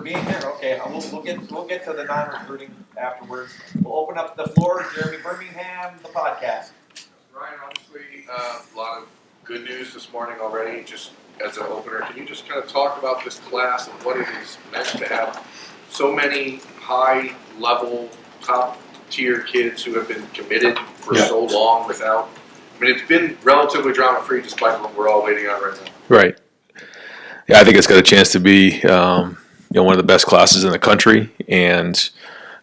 being here. Okay, we'll get to the non-recruiting afterwards. We'll open up the floor. Jeremy Birmingham, the podcast. Ryan, obviously, a lot of good news this morning already. Just as an opener, can you just kind of talk about this class and what it is meant to have so many high-level, top-tier kids who have been committed for so long without? I mean, it's been relatively drama-free despite what we're all waiting on right now. Right. Yeah, I think it's got a chance to be one of the best classes in the country, and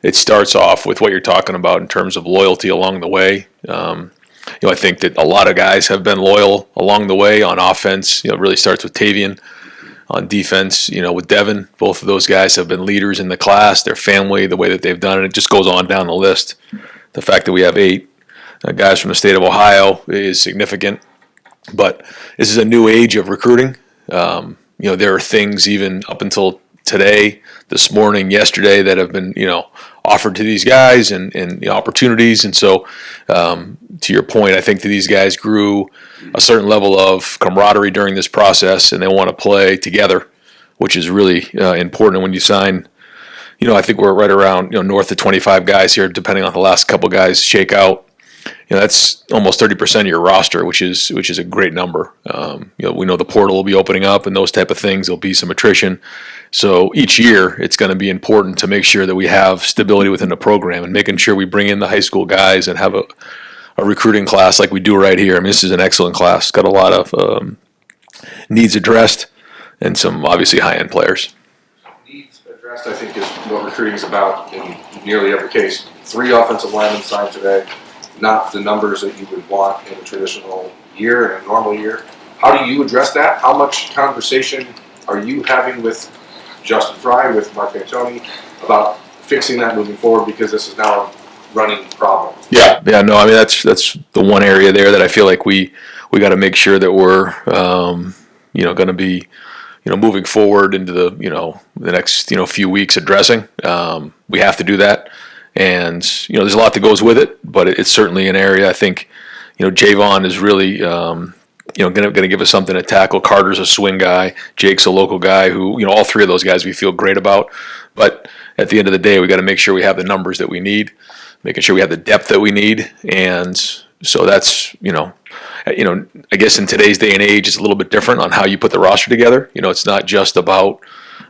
it starts off with what you're talking about in terms of loyalty along the way. I think that a lot of guys have been loyal along the way on offense. It really starts with Tavian. On defense, with Devin, both of those guys have been leaders in the class, their family, the way that they've done it. It just goes on down the list. The fact that we have 8 guys from the state of Ohio is significant. But this is a new age of recruiting. There are things even up until today, this morning, yesterday that have been, offered to these guys and opportunities. And so, to your point, I think that these guys grew a certain level of camaraderie during this process, and they want to play together, which is really important when you sign. I think we're right around north of 25 guys here, depending on the last couple guys shake out. That's almost 30% of your roster, which is a great number. We know the portal will be opening up and those type of things. There'll be some attrition. So each year, it's going to be important to make sure that we have stability within the program and making sure we bring in the high school guys and have a recruiting class like we do right here. I mean, this is an excellent class. It's got a lot of needs addressed and some obviously high-end players. Needs addressed, I think, is what recruiting is about in nearly every case. 3 offensive linemen signed today. Not the numbers that you would want in a traditional year, in a normal year. How do you address that? How much conversation are you having with Justin Fry, with Mark Antoni, about fixing that moving forward, because this is now a running problem? Yeah, no, I mean that's the one area there that I feel like we got to make sure that we're going to be moving forward into the next few weeks addressing. We have to do that. And, there's a lot that goes with it, but it's certainly an area I think, Javon is really, going to give us something to tackle. Carter's a swing guy. Jake's a local guy who, all 3 of those guys we feel great about. But at the end of the day, we got to make sure we have the numbers that we need, making sure we have the depth that we need. And so that's, I guess in today's day and age, it's a little bit different on how you put the roster together. It's not just about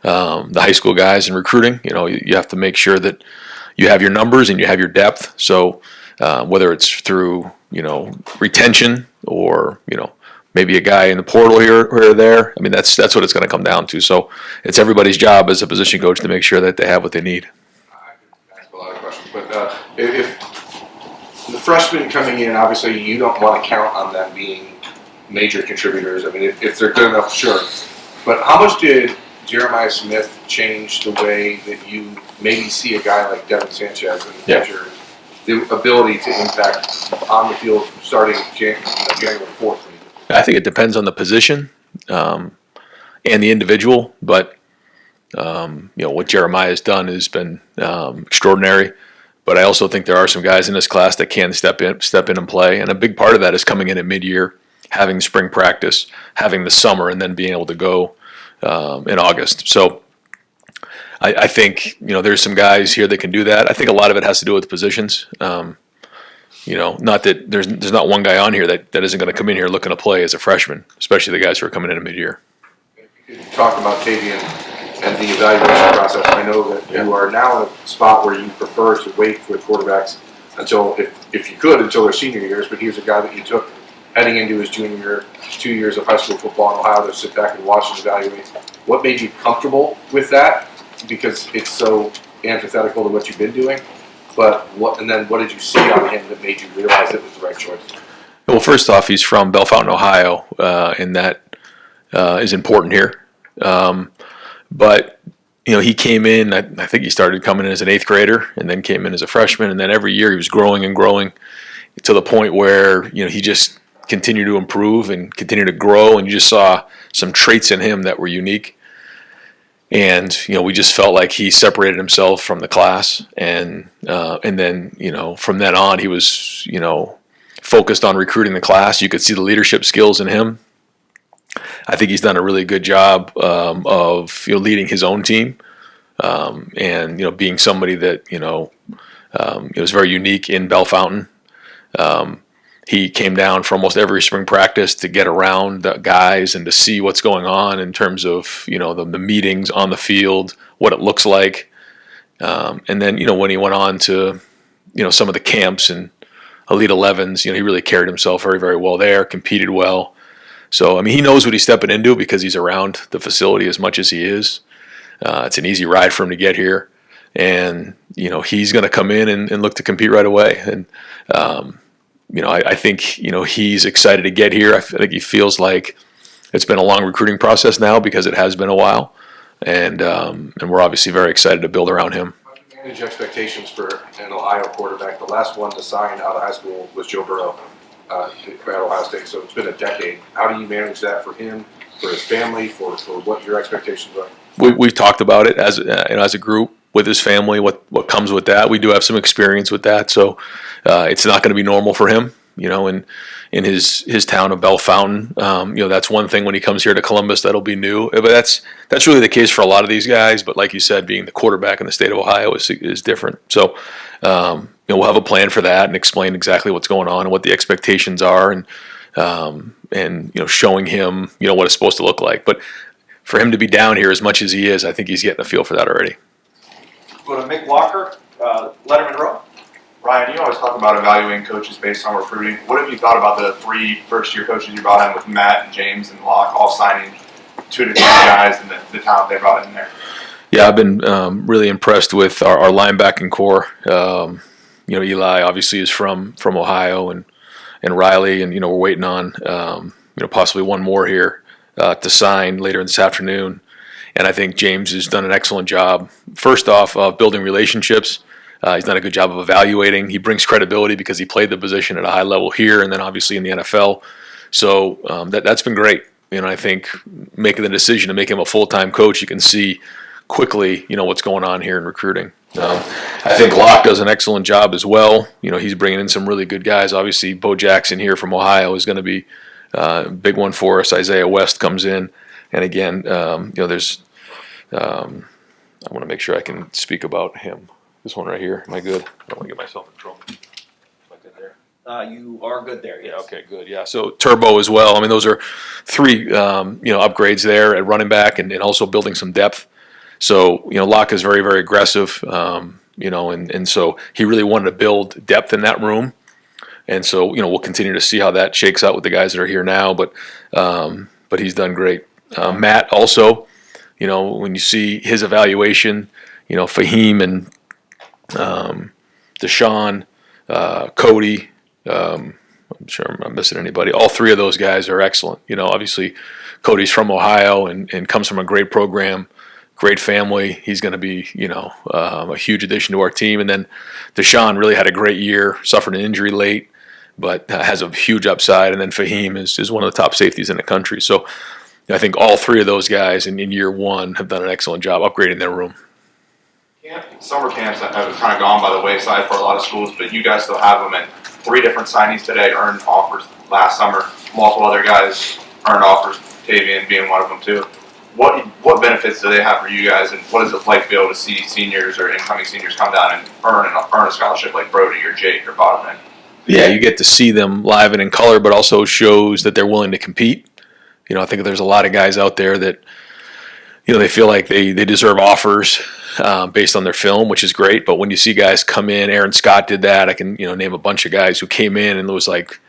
the high school guys and recruiting. You have to make sure that you have your numbers and you have your depth. So whether it's through, retention or, maybe a guy in the portal here or there, I mean, that's what it's going to come down to. So it's everybody's job as a position coach to make sure that they have what they need. I could ask a lot of questions, but if the freshmen coming in, obviously you don't want to count on them being major contributors. I mean, if they're good enough, sure. But how much did Jeremiah Smith change the way that you maybe see a guy like Devin Sanchez in the future, the ability to impact on the field starting January 4th? I think it depends on the position and the individual, but what Jeremiah has done has been extraordinary. But I also think there are some guys in this class that can step in and play, and a big part of that is coming in at mid-year, having spring practice, having the summer, and then being able to go in August. So I think there's some guys here that can do that. I think a lot of it has to do with positions. Not that there's not one guy on here that isn't going to come in here looking to play as a freshman, especially the guys who are coming in at mid-year. You talk about Tavian and the evaluation process. I know that you are now in a spot where you prefer to wait for the quarterbacks until, if you could, until their senior years. But here's a guy that you took heading into his junior year, 2 years of high school football in Ohio, to sit back and watch and evaluate. What made you comfortable with that? Because it's so antithetical to what you've been doing. But what did you see on him that made you realize it was the right choice? Well, first off, he's from Bellefontaine, Ohio, and that is important here. But he came in. I think he started coming in as an 8th grader, and then came in as a freshman, and then every year he was growing and growing to the point where he just continued to improve and continue to grow, and you just saw some traits in him that were unique. And we just felt like he separated himself from the class, and then from then on he was focused on recruiting the class. You could see the leadership skills in him. I think he's done a really good job of leading his own team. And being somebody that it was very unique in Bell Fountain. He came down for almost every spring practice to get around the guys and to see what's going on in terms of the meetings on the field, what it looks like, and then when he went on to some of the camps and Elite 11s, he really carried himself very, very well there, competed well. So I mean, he knows what he's stepping into because he's around the facility as much as he is. It's an easy ride for him to get here, and he's going to come in and look to compete right away. And I think he's excited to get here. I think he feels like it's been a long recruiting process now because it has been a while, and we're obviously very excited to build around him. How do you manage expectations for an Ohio quarterback? The last one to sign out of high school was Joe Burrow at Ohio State, so it's been a decade. How do you manage that for him, for his family, for what your expectations are? We've talked about it as a group with his family, what comes with that. We do have some experience with that, so it's not going to be normal for him, in his town of Bell Fountain. That's one thing when he comes here to Columbus that'll be new. But that's really the case for a lot of these guys. But like you said, being the quarterback in the state of Ohio is different. So we'll have a plan for that and explain exactly what's going on and what the expectations are, and showing him what it's supposed to look like. But for him to be down here as much as he is, I think he's getting a feel for that already. Go to Mick Walker, Letterman Row. Ryan, you always talk about evaluating coaches based on recruiting. What have you thought about the 3 first-year coaches you brought in with Matt and James and Locke all signing 2 to 3 guys and the talent they brought in there? Yeah, I've been really impressed with our linebacking core. Eli obviously is from Ohio, and Riley, and we're waiting on possibly one more here to sign later this afternoon. And I think James has done an excellent job, first off, of building relationships. He's done a good job of evaluating. He brings credibility because he played the position at a high level here and then obviously in the NFL. So that's been great. I think making the decision to make him a full-time coach, you can see quickly, what's going on here in recruiting. I think Locke does an excellent job as well. He's bringing in some really good guys. Obviously, Bo Jackson here from Ohio is going to be a big one for us. Isaiah West comes in. And again, there's I want to make sure I can speak about him. This one right here. Am I good? I don't want to get myself in trouble. Am I good there? You are good there, yes. Yeah, okay, good. Yeah, so Turbo as well. I mean, those are 3, upgrades there at running back and also building some depth. So, Locke is very, very aggressive, and so he really wanted to build depth in that room. And so, we'll continue to see how that shakes out with the guys that are here now, but he's done great. Matt also, when you see his evaluation, Fahim and Deshaun, Cody, I'm sure I'm not missing anybody. All 3 of those guys are excellent. Obviously Cody's from Ohio and comes from a great program, great family. He's going to be, a huge addition to our team. And then Deshaun really had a great year, suffered an injury late, but has a huge upside. And then Fahim is one of the top safeties in the country. So I think all 3 of those guys in year 1 have done an excellent job upgrading their room. Summer camps have kind of gone by the wayside for a lot of schools, but you guys still have them. And 3 different signings today earned offers last summer. Multiple other guys earned offers, Tavian being one of them too. What benefits do they have for you guys, and what is it like to be able to see seniors or incoming seniors come down and earn a scholarship like Brody or Jake or Bottomman? Yeah, you get to see them live and in color, but also shows that they're willing to compete. I think there's a lot of guys out there that they feel like they deserve offers based on their film, which is great. But when you see guys come in, Aaron Scott did that. I can name a bunch of guys who came in and was like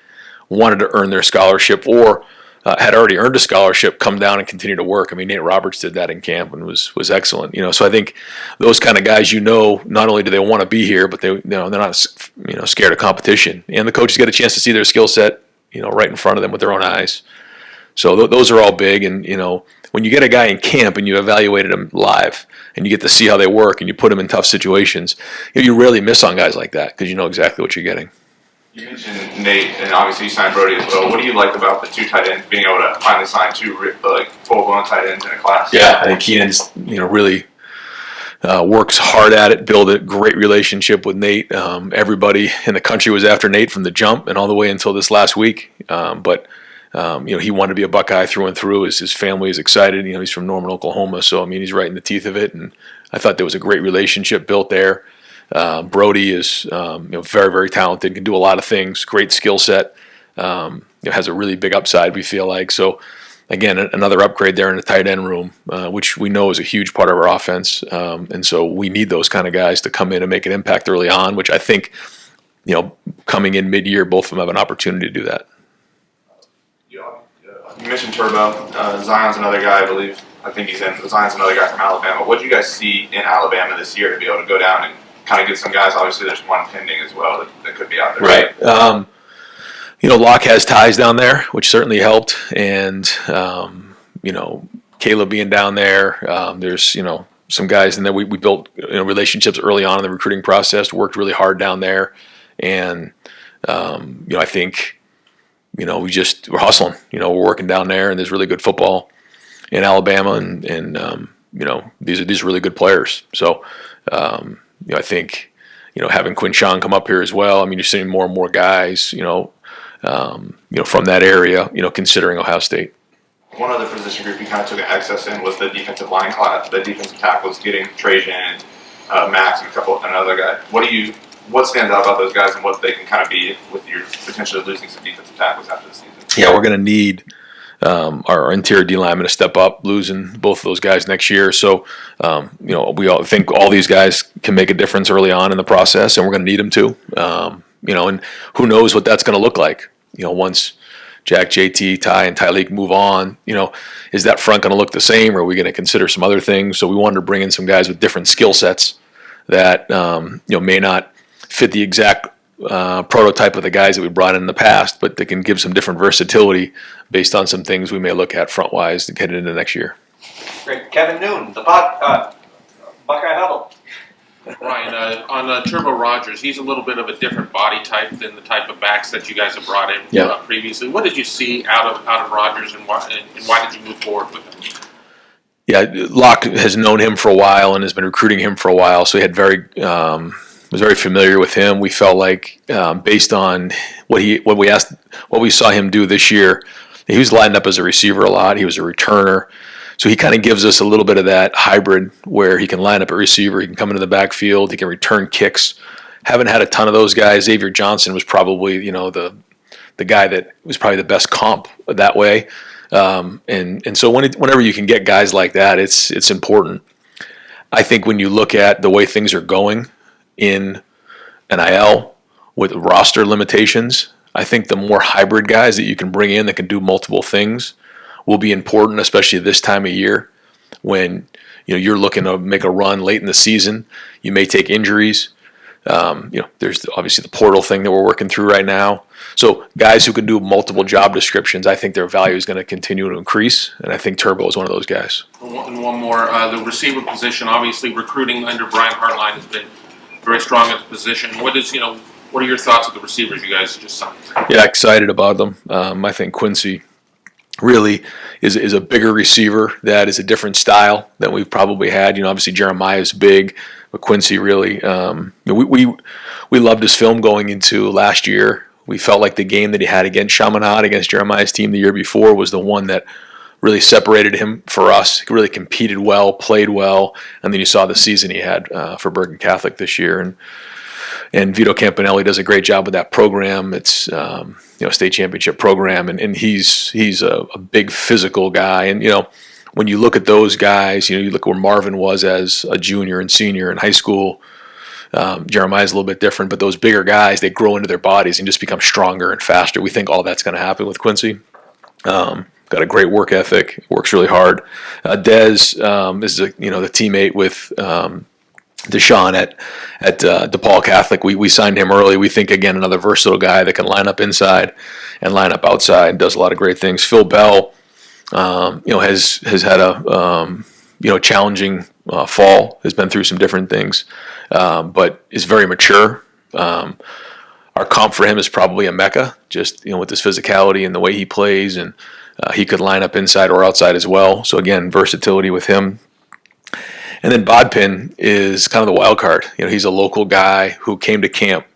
wanted to earn their scholarship or had already earned a scholarship, come down and continue to work. I mean, Nate Roberts did that in camp and was excellent. So I think those kind of guys, not only do they want to be here, but they're not scared of competition. And the coaches get a chance to see their skill set right in front of them with their own eyes. So those are all big. And when you get a guy in camp and you evaluated him live and you get to see how they work and you put them in tough situations, you rarely miss on guys like that because you know exactly what you're getting. You mentioned Nate, and obviously you signed Brody as well. What do you like about the 2 tight ends being able to finally sign 2 full-blown tight ends in a class? Yeah, I think Keenan's really works hard at it, build a great relationship with Nate. Everybody in the country was after Nate from the jump and all the way until this last week. But he wanted to be a Buckeye through and through. His family is excited. He's from Norman, Oklahoma, so he's right in the teeth of it. And I thought there was a great relationship built there. Brody is very, very talented, can do a lot of things, great skill set. Has a really big upside, we feel like. So again, another upgrade there in the tight end room, which we know is a huge part of our offense. And so we need those kind of guys to come in and make an impact early on, which I think, coming in mid-year, both of them have an opportunity to do that. You mentioned Turbo. Zion's another guy, I believe. I think he's in. Zion's another guy from Alabama. What do you guys see in Alabama this year to be able to go down and kind of get some guys? Obviously, there's one pending as well that could be out there. Right. Locke has ties down there, which certainly helped. And, Caleb being down there, there's, some guys in there. We built relationships early on in the recruiting process, worked really hard down there. And, I think, we're hustling. We're working down there, and there's really good football in Alabama, and these are really good players. So, I think, having Quinshawn come up here as well. You're seeing more and more guys, from that area, considering Ohio State. One other position group you kind of took an excess in was the defensive line class, the defensive tackles, getting Trajan, Max, and another guy. What stands out about those guys and what they can kind of be with your potentially losing some defensive tackles after the season? Yeah, we're going to need our interior D linemen to step up, losing both of those guys next year. So, we all think all these guys can make a difference early on in the process, and we're going to need them to. And who knows what that's going to look like, once Jack, JT, Ty, and Tyleek move on, is that front going to look the same, or are we going to consider some other things? So we wanted to bring in some guys with different skill sets that, may not fit the exact prototype of the guys that we brought in the past, but they can give some different versatility based on some things we may look at front-wise to get into next year. Great. Kevin Noon, the Buckeye Huddle. Ryan, on Turbo Rogers, he's a little bit of a different body type than the type of backs that you guys have brought in previously. What did you see out of Rogers, and why did you move forward with him? Yeah, Locke has known him for a while and has been recruiting him for a while, so he had was very familiar with him. We felt like, based on what we saw him do this year, he was lined up as a receiver a lot. He was a returner. So he kind of gives us a little bit of that hybrid where he can line up a receiver, he can come into the backfield, he can return kicks. Haven't had a ton of those guys. Xavier Johnson was probably, the guy that was probably the best comp that way. And so whenever you can get guys like that, it's important. I think when you look at the way things are going in NIL with roster limitations, I think the more hybrid guys that you can bring in that can do multiple things will be important, especially this time of year when you're looking to make a run late in the season. You may take injuries. There's obviously the portal thing that we're working through right now. So guys who can do multiple job descriptions, I think their value is going to continue to increase, and I think Turbo is one of those guys. And one more, the receiver position. Obviously, recruiting under Brian Hartline has been very strong at the position. What are your thoughts of the receivers you guys just signed? Yeah, excited about them. I think Quincy really is a bigger receiver that is a different style than we've probably had. Obviously Jeremiah is big, but Quincy really, we loved his film going into last year. We felt like the game that he had against Chaminade, against Jeremiah's team the year before, was the one that really separated him for us. He really competed well, played well, and then you saw the season he had for Bergen Catholic this year. And Vito Campanelli does a great job with that program. It's state championship program, and he's a big physical guy. And when you look at those guys, you look where Marvin was as a junior and senior in high school. Jeremiah's a little bit different, but those bigger guys, they grow into their bodies and just become stronger and faster. We think all that's going to happen with Quincy. Got a great work ethic, works really hard. Dez is the teammate with Deshaun at DePaul Catholic. We signed him early. We think, again, another versatile guy that can line up inside and line up outside, does a lot of great things. Phil Bell, has had a challenging fall, has been through some different things, but is very mature. Our comp for him is probably a Mecca, just with his physicality and the way he plays, and he could line up inside or outside as well. So again, versatility with him. And then Bodpin is kind of the wild card. He's a local guy who came to camp,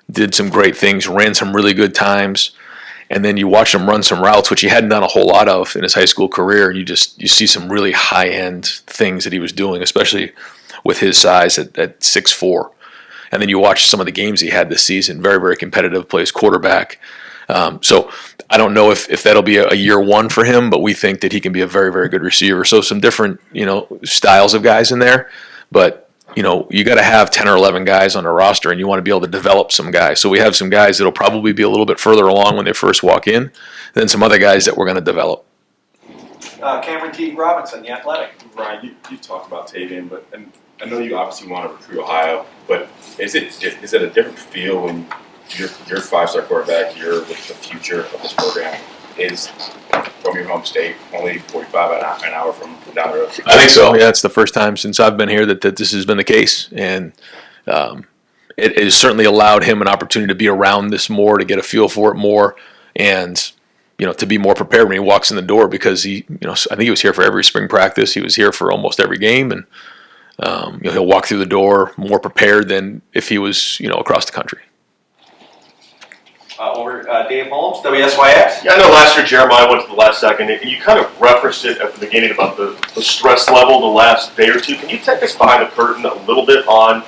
did some great things, ran some really good times, and then you watch him run some routes, which he hadn't done a whole lot of in his high school career, and you see some really high-end things that he was doing, especially with his size at 6'4". And then you watch some of the games he had this season, very, very competitive, plays quarterback. So I don't know if that'll be a year one for him, but we think that he can be a very, very good receiver. So some different, styles of guys in there, but you got to have 10 or 11 guys on a roster, and you want to be able to develop some guys. So we have some guys that'll probably be a little bit further along when they first walk in, than some other guys that we're going to develop. Cameron T. Robinson, The Athletic. Ryan, you talked about Tavian, and I know you obviously want to recruit Ohio, but is it a different feel when your five-star quarterback, you're the future of this program, is from your home state, only 45 an hour from down the road? I think so. Yeah, it's the first time since I've been here that this has been the case, and it has certainly allowed him an opportunity to be around this more, to get a feel for it more, and to be more prepared when he walks in the door, because I think he was here for every spring practice. He was here for almost every game, and he'll walk through the door more prepared than if he was across the country. Dave Holmes, WSYX. Yeah, I know last year Jeremiah went to the last second, and you kind of referenced it at the beginning about the stress level the last day or two. Can you take us behind the curtain a little bit on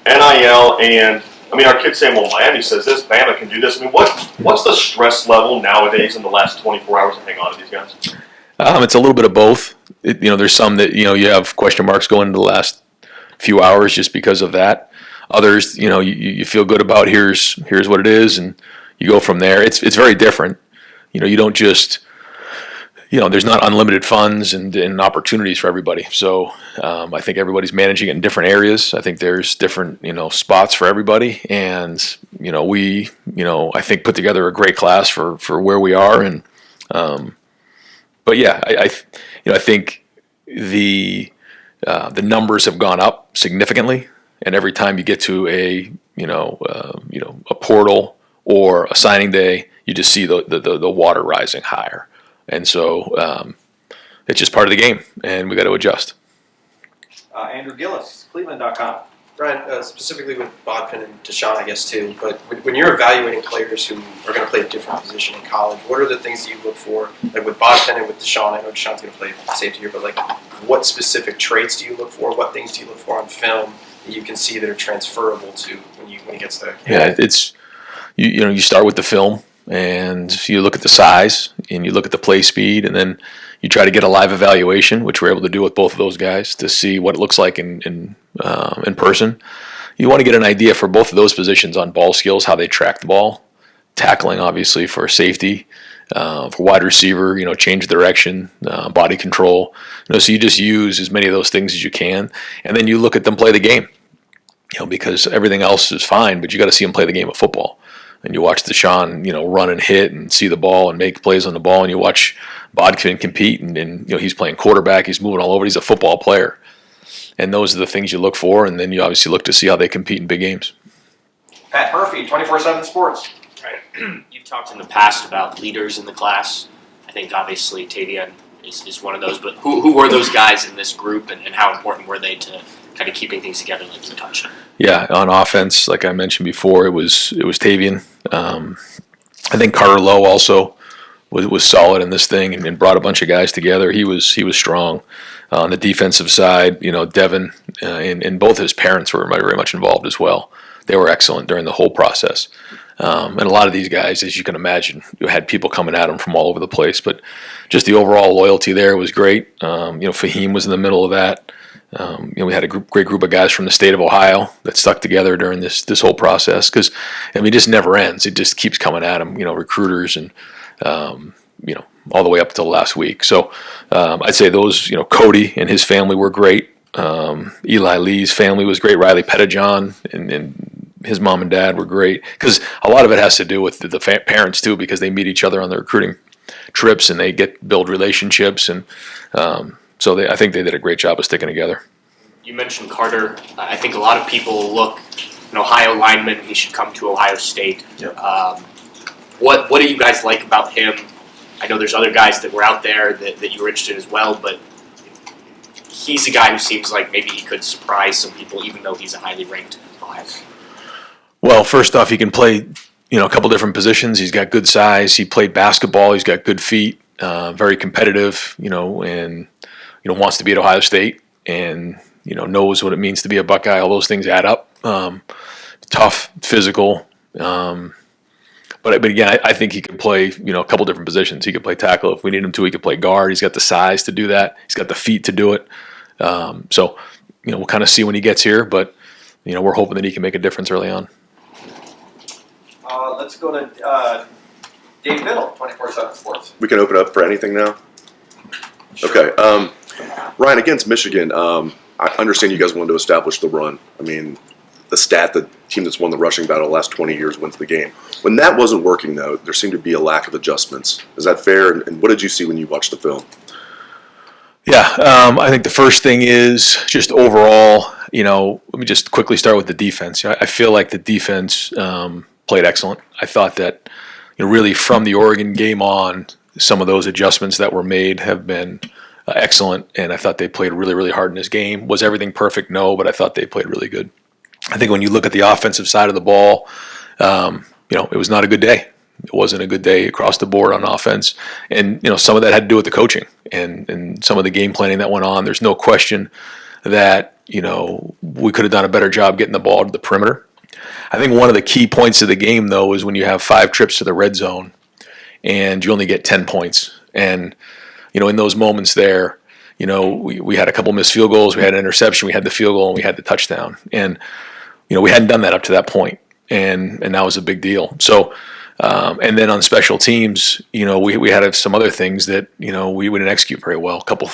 NIL? And our kids saying, well, Miami says this, Bama can do this. What's the stress level nowadays in the last 24 hours to hang on to these guys? It's a little bit of both. There's some that you have question marks going into the last few hours just because of that. Others, you feel good about here's what it is, and you go from there. It's very different. You don't just there's not unlimited funds and opportunities for everybody. So I think everybody's managing it in different areas. I think there's different spots for everybody, and we I think put together a great class for where we are, and but yeah, I think the numbers have gone up significantly, and every time you get to a portal or a signing day, you just see the water rising higher, and so it's just part of the game, and we got to adjust. Andrew Gillis, Cleveland.com. Ryan, specifically with Bodkin and Deshaun, I guess, too, but when you're evaluating players who are going to play a different position in college, what are the things that you look for? Like with Bodkin and with Deshaun, I know Deshaun's going to play safety here, but what specific traits do you look for? What things do you look for on film that you can see that are transferable to when he gets there? Yeah, it's you start with the film, and you look at the size, and you look at the play speed, and then you try to get a live evaluation, which we're able to do with both of those guys, to see what it looks like in person. You want to get an idea for both of those positions on ball skills, how they track the ball, tackling obviously for safety, for wide receiver, change direction, body control. So you just use as many of those things as you can, and then you look at them play the game. Because everything else is fine, but you got to see them play the game of football. And you watch Deshaun, run and hit and see the ball and make plays on the ball, and you watch Bodkin compete, and he's playing quarterback, he's moving all over, he's a football player. And those are the things you look for, and then you obviously look to see how they compete in big games. Pat Murphy, 24/7 Sports. Right. You've talked in the past about leaders in the class. I think obviously Tavian is one of those, but who were those guys in this group, and how important were they to kind of keeping things together, like you touched on? Yeah, on offense, like I mentioned before, it was Tavian. I think Carter Lowe also was solid in this thing and brought a bunch of guys together. He was strong. On the defensive side, Devin and both his parents were very much involved as well. They were excellent during the whole process. And a lot of these guys, as you can imagine, you had people coming at them from all over the place. But just the overall loyalty there was great. Fahim was in the middle of that. We had a great group of guys from the state of Ohio that stuck together during this whole process, because it just never ends. It just keeps coming at them, recruiters and all the way up until last week. So I'd say those, Cody and his family were great. Eli Lee's family was great. Riley Pettijohn and his mom and dad were great, because a lot of it has to do with the parents too, because they meet each other on the recruiting trips and they build relationships, and so I think they did a great job of sticking together. You mentioned Carter. I think a lot of people look, an Ohio lineman, he should come to Ohio State. Yep. What do you guys like about him? I know there's other guys that were out there that you were interested in as well, but he's a guy who seems like maybe he could surprise some people, even though he's a highly ranked Ohio. Well, first off, he can play a couple different positions. He's got good size. He played basketball. He's got good feet. Very competitive. And wants to be at Ohio State, and knows what it means to be a Buckeye. All those things add up. Tough, physical. But again, I think he could play, a couple different positions. He could play tackle if we need him to. He could play guard. He's got the size to do that. He's got the feet to do it. So, we'll kind of see when he gets here, but, we're hoping that he can make a difference early on. Let's go to Dave Biddle, 24/7 Sports. We can open up for anything now? Okay. Ryan, against Michigan, I understand you guys wanted to establish the run. I mean, the stat, the team that's won the rushing battle the last 20 years wins the game. When that wasn't working, though, there seemed to be a lack of adjustments. Is that fair? And what did you see when you watched the film? Yeah, I think the first thing is just overall, let me just quickly start with the defense. I feel like the defense played excellent. I thought that, really from the Oregon game on, some of those adjustments that were made have been excellent, and I thought they played really, really hard in this game. Was everything perfect? No, but I thought they played really good. I think when you look at the offensive side of the ball, it was not a good day. It wasn't a good day across the board on offense. And, some of that had to do with the coaching and some of the game planning that went on. There's no question that, we could have done a better job getting the ball to the perimeter. I think one of the key points of the game, though, is when you have 5 trips to the red zone and you only get 10 points. And, in those moments there, we had a couple missed field goals, we had an interception, we had the field goal, and we had the touchdown. And, we hadn't done that up to that point, and that was a big deal. So, and then on special teams, we had some other things that, we didn't execute very well. A couple,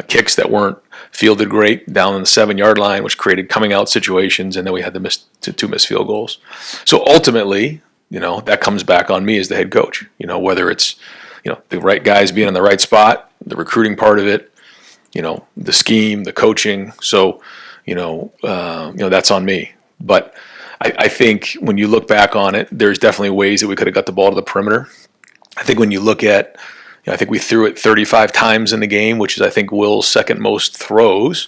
kicks that weren't fielded great down on the 7-yard line, which created coming out situations, and then we had the 2 missed field goals. So ultimately, that comes back on me as the head coach. Whether it's the right guys being in the right spot, the recruiting part of it, the scheme, the coaching. So, that's on me. But I think when you look back on it, there's definitely ways that we could have got the ball to the perimeter. I think when you look at, I think we threw it 35 times in the game, which is, I think, Will's second most throws.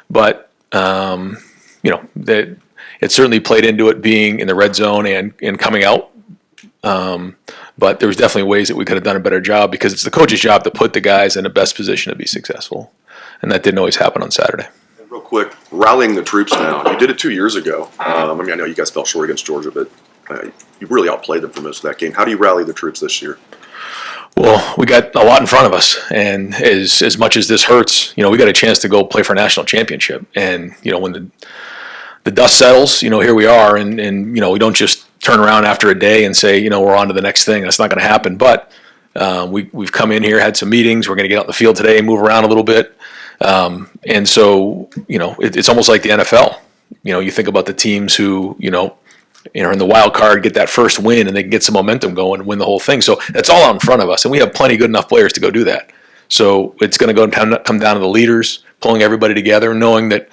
But, that it certainly played into it being in the red zone and coming out. But there was definitely ways that we could have done a better job, because it's the coach's job to put the guys in the best position to be successful. And that didn't always happen on Saturday. And real quick, rallying the troops now. You did it 2 years ago. I know you guys fell short against Georgia, but you really outplayed them for most of that game. How do you rally the troops this year? Well, we got a lot in front of us, and as much as this hurts, we got a chance to go play for a national championship. And when the dust settles, here we are, and we don't just turn around after a day and say, we're on to the next thing. That's not going to happen. But we've come in here, had some meetings. We're going to get out in the field today and move around a little bit. And so, it's almost like the NFL. You think about the teams who, are in the wild card, get that first win, and they can get some momentum going and win the whole thing. So that's all out in front of us, and we have plenty good enough players to go do that. So it's going to come down to the leaders, pulling everybody together, knowing that,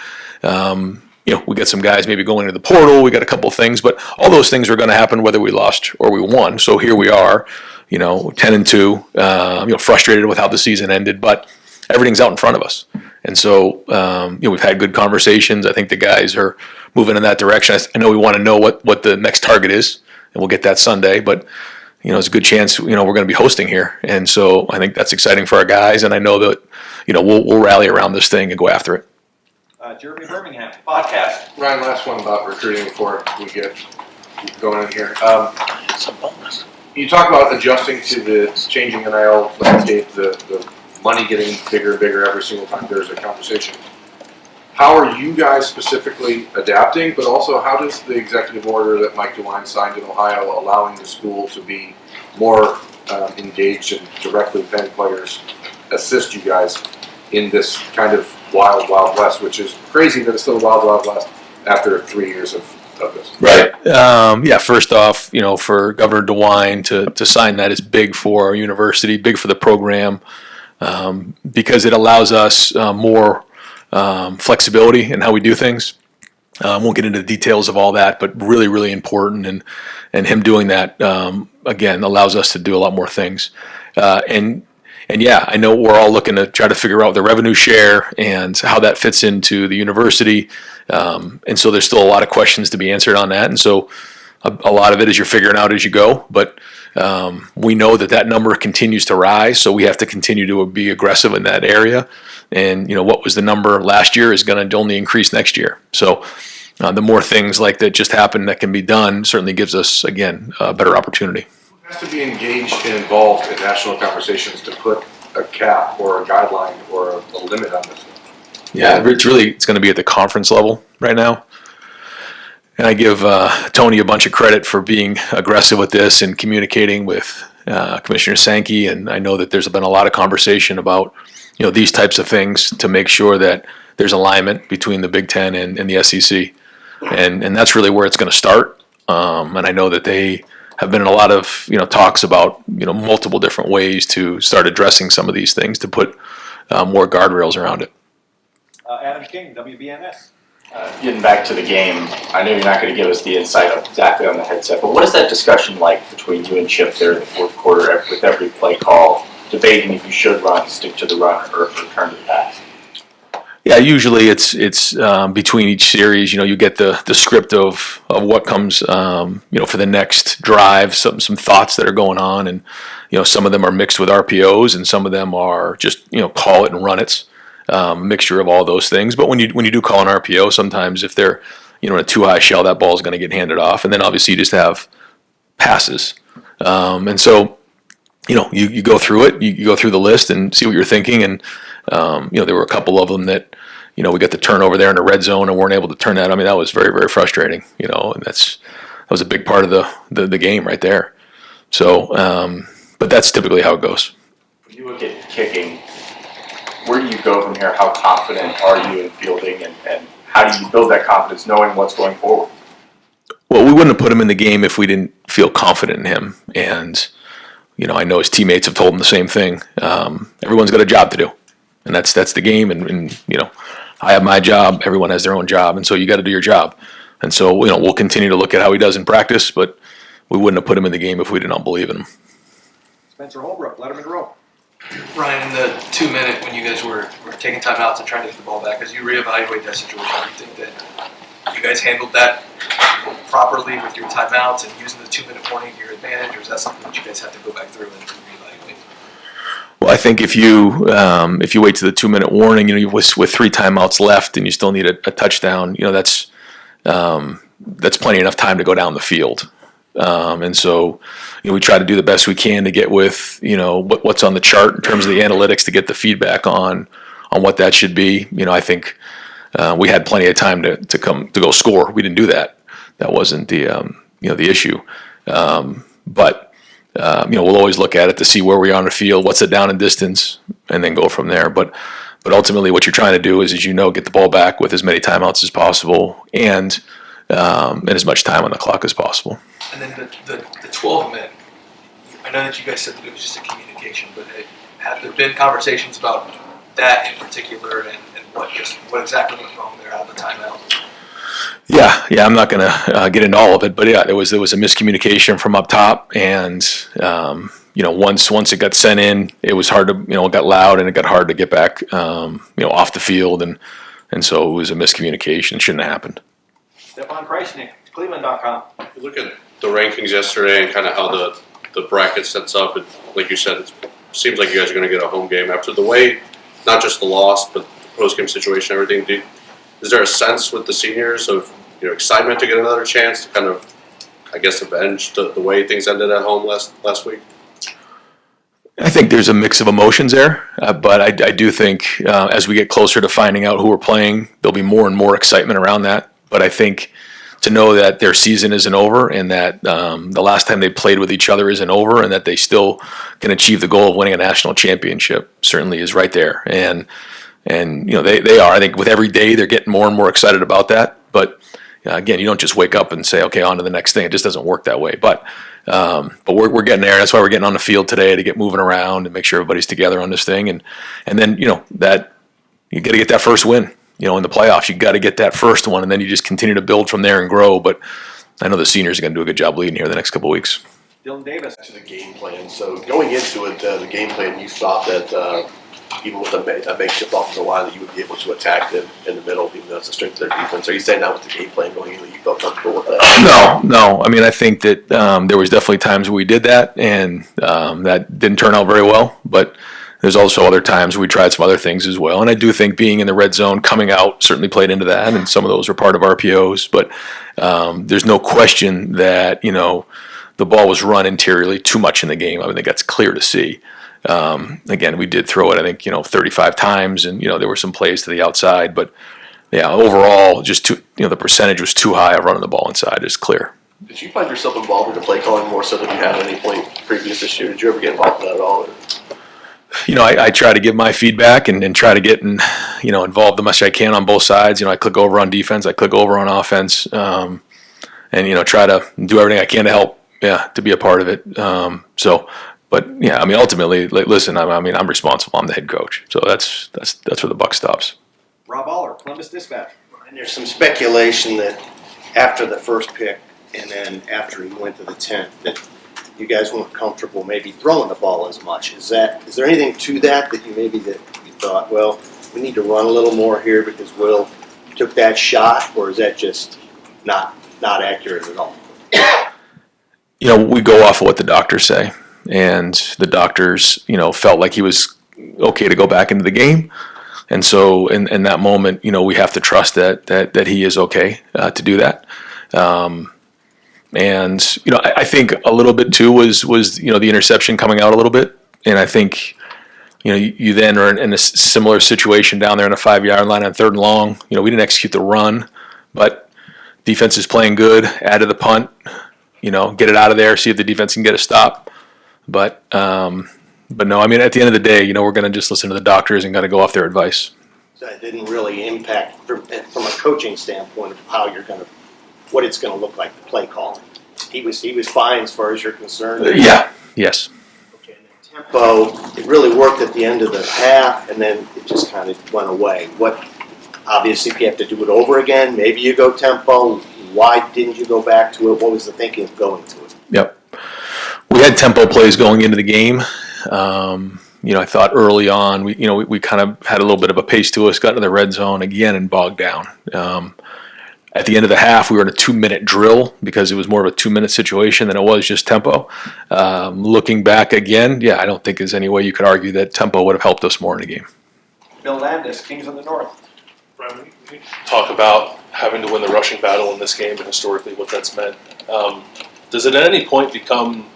we got some guys maybe going into the portal. We got a couple of things, but all those things are going to happen whether we lost or we won. So here we are, 10-2, frustrated with how the season ended, but everything's out in front of us. And so, we've had good conversations. I think the guys are moving in that direction. I know we want to know what the next target is, and we'll get that Sunday. But, it's a good chance, we're going to be hosting here. And so I think that's exciting for our guys. And I know that, we'll rally around this thing and go after it. Jeremy Birmingham, podcast. Ryan, last one about recruiting before we get going in here. It's a bonus. You talk about adjusting to the changing NIL landscape, the money getting bigger and bigger every single time there's a conversation. How are you guys specifically adapting, but also how does the executive order that Mike DeWine signed in Ohio allowing the school to be more engaged and directly paying players assist you guys in this kind of wild, wild west, which is crazy that it's still a wild, wild west after 3 years of this? Right. First off, for Governor DeWine to sign that is big for our university, big for the program, because it allows us more flexibility in how we do things. Won't get into the details of all that, but really, really important. And him doing that, again, allows us to do a lot more things. I know we're all looking to try to figure out the revenue share and how that fits into the university. And so there's still a lot of questions to be answered on that. And so, a lot of it is you're figuring out as you go, but we know that number continues to rise, so we have to continue to be aggressive in that area. And what was the number last year is going to only increase next year. So the more things like that just happen that can be done certainly gives us, again, a better opportunity. Has to be engaged and involved in national conversations to put a cap or a guideline or a limit on this. Yeah, it's going to be at the conference level right now. And I give Tony a bunch of credit for being aggressive with this and communicating with Commissioner Sankey. And I know that there's been a lot of conversation about these types of things to make sure that there's alignment between the Big Ten and the SEC. And that's really where it's going to start. And I know that they have been in a lot of talks about multiple different ways to start addressing some of these things to put more guardrails around it. Adam King, WBNS. Getting back to the game, I know you're not going to give us the insight exactly on the headset, but what is that discussion like between you and Chip there in the fourth quarter with every play call, debating if you should run, stick to the run, or return to the pass? Yeah, usually it's between each series. You get the script of what comes for the next drive, some thoughts that are going on, and some of them are mixed with RPOs, and some of them are just call it and run it. Mixture of all those things. But when you do call an RPO, sometimes if they're in a too high shell, that ball is going to get handed off, and then obviously you just have passes. And so you go through it, you go through the list and see what you're thinking. And there were a couple of them that we got the turnover there in the red zone and weren't able to turn that. I mean, that was very, very frustrating. And that was a big part of the game right there. So, but that's typically how it goes. When you look at kicking, where do you go from here? How confident are you in fielding, and how do you build that confidence knowing what's going forward? Well, we wouldn't have put him in the game if we didn't feel confident in him. And, I know his teammates have told him the same thing. Everyone's got a job to do, and that's the game. And I have my job. Everyone has their own job, and so you got to do your job. And so, we'll continue to look at how he does in practice, but we wouldn't have put him in the game if we did not believe in him. Spencer Holbrook, Letterman Row. Ryan, in the 2 minute when you guys were taking timeouts and trying to get the ball back, as you reevaluate that situation, do you think that you guys handled that properly with your timeouts and using the 2 minute warning to your advantage, or is that something that you guys have to go back through and reevaluate? Well, I think if you wait to the 2 minute warning, with 3 timeouts left and you still need a touchdown, that's plenty enough time to go down the field. And so, we try to do the best we can to get with, what's on the chart in terms of the analytics to get the feedback on what that should be. I think we had plenty of time to go score. We didn't do that. That wasn't the issue. But we'll always look at it to see where we are on the field, what's the down and distance, and then go from there. But ultimately, what you're trying to do is, get the ball back with as many timeouts as possible and as much time on the clock as possible. And then the 12 minute, I know that you guys said that it was just a communication, but have there been conversations about that in particular and what exactly went wrong there out of the timeout? Yeah, I'm not going to get into all of it, but yeah, there was a miscommunication from up top, and once it got sent in, it was hard to it got loud and it got hard to get back off the field, and so it was a miscommunication. It shouldn't have happened. Stefan Kreisnick, Cleveland.com. You look at the rankings yesterday and kind of how the bracket sets up. And like you said, it seems like you guys are going to get a home game after the way, not just the loss, but the post-game situation, everything. Is there a sense with the seniors of excitement to get another chance to kind of, I guess, avenge the way things ended at home last week? I think there's a mix of emotions there, but I do think as we get closer to finding out who we're playing, there'll be more and more excitement around that. But I think to know that their season isn't over and that the last time they played with each other isn't over and that they still can achieve the goal of winning a national championship certainly is right there. And they are. I think with every day they're getting more and more excited about that. But again, you don't just wake up and say, okay, on to the next thing. It just doesn't work that way. But we're getting there. That's why we're getting on the field today, to get moving around and make sure everybody's together on this thing. And then that you got to get that first win. In the playoffs, you got to get that first one, and then you just continue to build from there and grow. But I know the seniors are going to do a good job leading here the next couple of weeks. Dylan Davis. To the game plan. So going into it, the game plan, you thought that even with a makeshift offensive line, that you would be able to attack them in the middle, even though it's the strength of their defense? Are you saying that with the game plan going in, that you felt comfortable with that? No. I mean, I think that there was definitely times where we did that, and that didn't turn out very well. But there's also other times we tried some other things as well. And I do think being in the red zone, coming out, certainly played into that, and some of those were part of RPOs. But there's no question that, the ball was run interiorly too much in the game. I think that's clear to see. Again, we did throw it, I think, 35 times, and, there were some plays to the outside. But, yeah, overall, just the percentage was too high of running the ball inside. It's clear. Did you find yourself involved in the play calling more so than you had at any point previous this year? Did you ever get involved in that at all? I try to give my feedback and try to get involved the much I can on both sides. I click over on defense, I click over on offense, and try to do everything I can to help, to be a part of it. But yeah, I mean, ultimately, listen, I'm responsible. I'm the head coach, so that's where the buck stops. Rob Aller, Columbus Dispatch. And there's some speculation that after the first pick and then after he went to the 10th, that you guys weren't comfortable maybe throwing the ball as much. Is there anything to that you thought, well, we need to run a little more here because Will took that shot, or is that just not accurate at all? We go off of what the doctors say, and the doctors, felt like he was okay to go back into the game. And so in that moment, we have to trust that he is okay to do that. And I think a little bit too was the interception coming out a little bit, and I think you then are in a similar situation down there on a 5-yard line on 3rd and long. We didn't execute the run, but defense is playing good. Added the punt, get it out of there, see if the defense can get a stop. But no, I mean, at the end of the day, we're going to just listen to the doctors and got to go off their advice. So it didn't really impact from a coaching standpoint of how what it's going to look like, the play calling. He was fine as far as you're concerned. Yes. Okay, and then tempo, it really worked at the end of the half, and then it just kind of went away. Obviously, if you have to do it over again, maybe you go tempo. Why didn't you go back to it? What was the thinking of going to it? Yep. We had tempo plays going into the game. I thought early on, we kind of had a little bit of a pace to us, got into the red zone again and bogged down. At the end of the half, we were in a 2-minute drill because it was more of a 2-minute situation than it was just tempo. Looking back again, I don't think there's any way you could argue that tempo would have helped us more in the game. Bill Landis, Kings of the North. Brian, we talk about having to win the rushing battle in this game and historically what that's meant. Does it at any point become,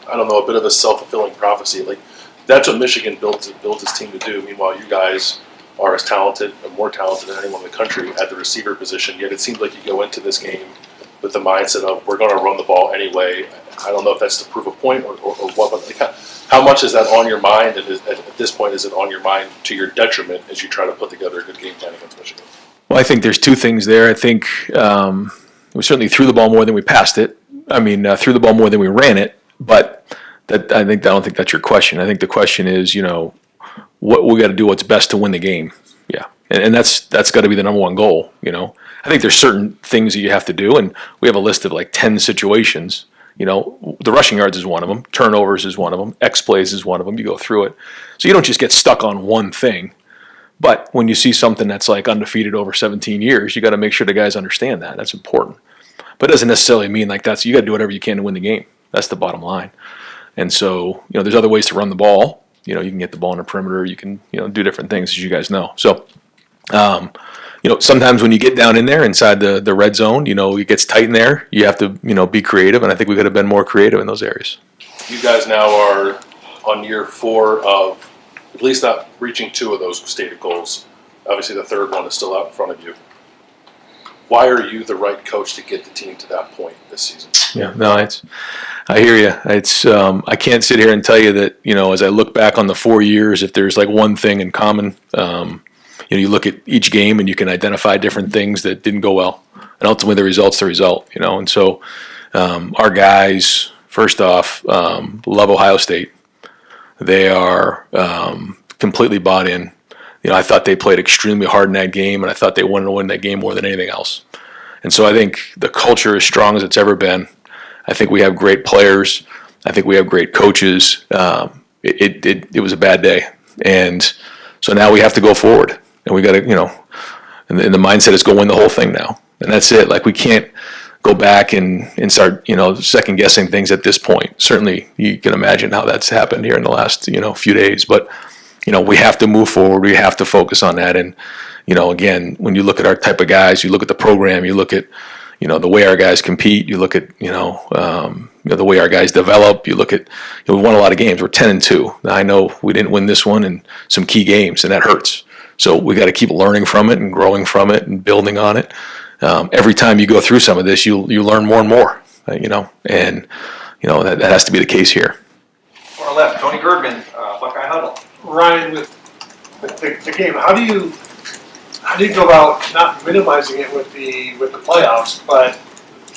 a bit of a self-fulfilling prophecy? Like, that's what Michigan built his team to do. Meanwhile, you guys are as talented and more talented than anyone in the country at the receiver position. Yet it seems like you go into this game with the mindset of, we're going to run the ball anyway. I don't know if that's to prove a point or what, but how much is that on your mind? And at this point, is it on your mind to your detriment as you try to put together a good game plan against Michigan? Well, I think there's two things there. I think we certainly threw the ball more than we passed it. Threw the ball more than we ran it. But I don't think that's your question. I think the question is, what we got to do what's best to win the game. Yeah. And that's got to be the number one goal, I think there's certain things that you have to do, and we have a list of like 10 situations. The rushing yards is one of them, turnovers is one of them, X plays is one of them. You go through it. So you don't just get stuck on one thing. But when you see something that's like undefeated over 17 years, you got to make sure the guys understand that. That's important. But it doesn't necessarily mean like you got to do whatever you can to win the game. That's the bottom line. And so, there's other ways to run the ball. You can get the ball in the perimeter. You can, do different things, as you guys know. So, sometimes when you get down in there inside the red zone, it gets tight in there. You have to, be creative, and I think we could have been more creative in those areas. You guys now are on year 4 of at least not reaching 2 of those stated goals. Obviously, the third one is still out in front of you. Why are you the right coach to get the team to that point this season? Yeah, no, I hear you. I can't sit here and tell you that, as I look back on the 4 years, if there's like one thing in common, you look at each game and you can identify different things that didn't go well. And ultimately the result's the result, And so our guys, first off, love Ohio State. They are completely bought in. I thought they played extremely hard in that game, and I thought they wanted to win that game more than anything else. And so I think the culture is strong as it's ever been. I think we have great players. I think we have great coaches. It was a bad day. And so now we have to go forward, and we got to, and the mindset is go win the whole thing now, and that's it. Like we can't go back and start, second guessing things at this point. Certainly, you can imagine how that's happened here in the last, few days. But, we have to move forward. We have to focus on that. And, again, when you look at our type of guys, you look at the program, you look at, the way our guys compete, you look at, the way our guys develop, you look at, we won a lot of games. We're 10-2. Now, I know we didn't win this one in some key games, and that hurts. So we got to keep learning from it and growing from it and building on it. Every time you go through some of this, you learn more and more, and that has to be the case here. Far left, Tony Girdman, Buckeye Huddle. Ryan, with the game, how do you go about not minimizing it with the playoffs, but